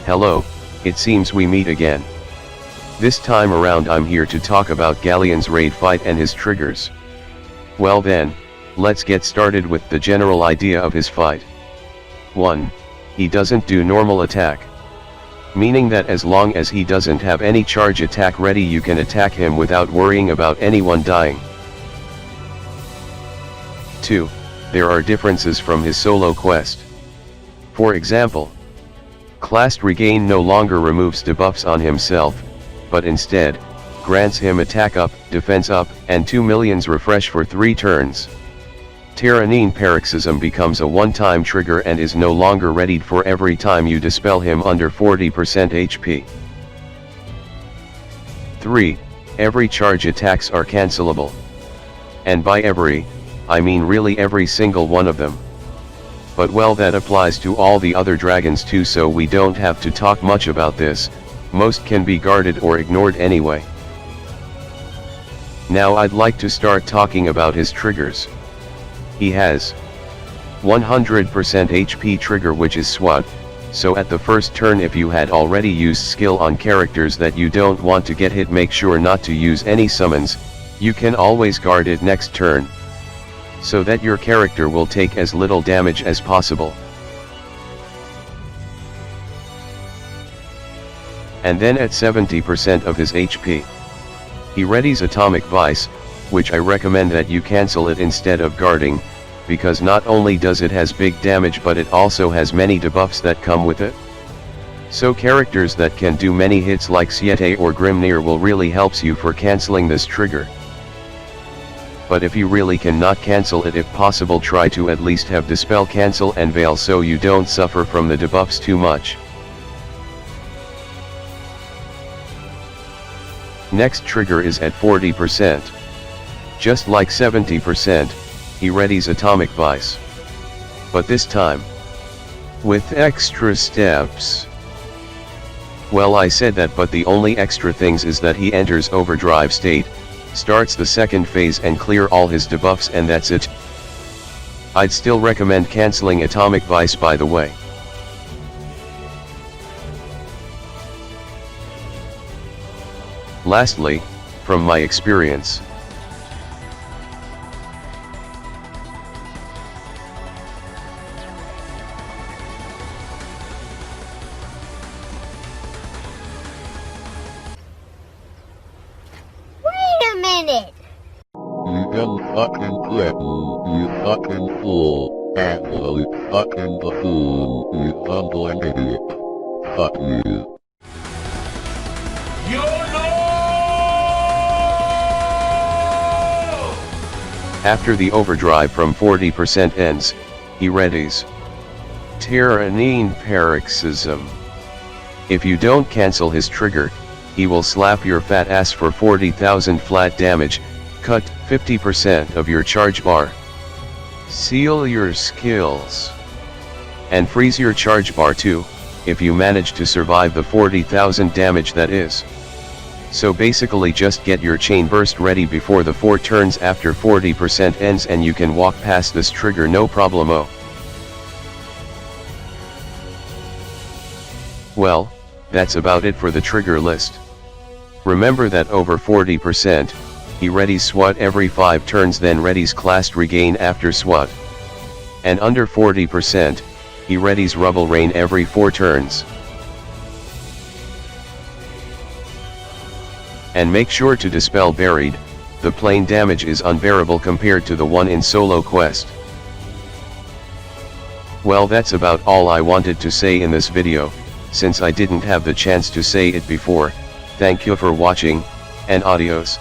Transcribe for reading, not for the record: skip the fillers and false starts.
Hello, it seems we meet again. This time around I'm here to talk about Galleon's Raid fight and his triggers. Well then, let's get started with the general idea of his fight. 1. He doesn't do normal attack. Meaning that as long as he doesn't have any charge attack ready you can attack him without worrying about anyone dying. 2. There are differences from his solo quest. For example, Classed Regain no longer removes debuffs on himself, but instead, grants him attack up, defense up, and 2 millions refresh for 3 turns. Tyranine Paroxysm becomes a one-time trigger and is no longer readied for every time you dispel him under 40% HP. 3. Every charge attacks are cancelable. And by every, I mean really every single one of them. But well, that applies to all the other dragons too, so we don't have to talk much about this, most can be guarded or ignored anyway. Now I'd like to start talking about his triggers. He has 100% HP trigger, which is SWAT, so at the first turn if you had already used skill on characters that you don't want to get hit, make sure not to use any summons, you can always guard it next turn, so that your character will take as little damage as possible. And then at 70% of his HP, he readies Atomic Vice, which I recommend that you cancel it instead of guarding, because not only does it has big damage but it also has many debuffs that come with it. So characters that can do many hits like Siete or Grimnir will really helps you for cancelling this trigger. But if you really cannot cancel it, if possible try to at least have Dispel, Cancel and Veil so you don't suffer from the debuffs too much. Next trigger is at 40%. Just like 70%, he readies Atomic Vice. But this time, with extra steps. Well, I said that, but the only extra things is that he enters overdrive state, starts the second phase and clear all his debuffs, and that's it. I'd still recommend cancelling Atomic Vice, by the way. Lastly, from my experience, minute. You can fucking threaten, you fucking fool, absolute fucking buffoon, you fumbling idiot. Fuck you. After the overdrive from 40% ends, he readies Tyranine Paroxysm. If you don't cancel his trigger, he will slap your fat ass for 40,000 flat damage, cut 50% of your charge bar, seal your skills, and freeze your charge bar too, if you manage to survive the 40,000 damage that is. So basically just get your chain burst ready before the 4 turns after 40% ends and you can walk past this trigger no problemo. Well, that's about it for the trigger list. Remember that over 40%, he readies SWAT every 5 turns, then readies Classed Regain after SWAT. And under 40%, he readies Rubble Rain every 4 turns. And make sure to dispel Buried, the plain damage is unbearable compared to the one in solo quest. Well, that's about all I wanted to say in this video, since I didn't have the chance to say it before. Thank you for watching, and adios.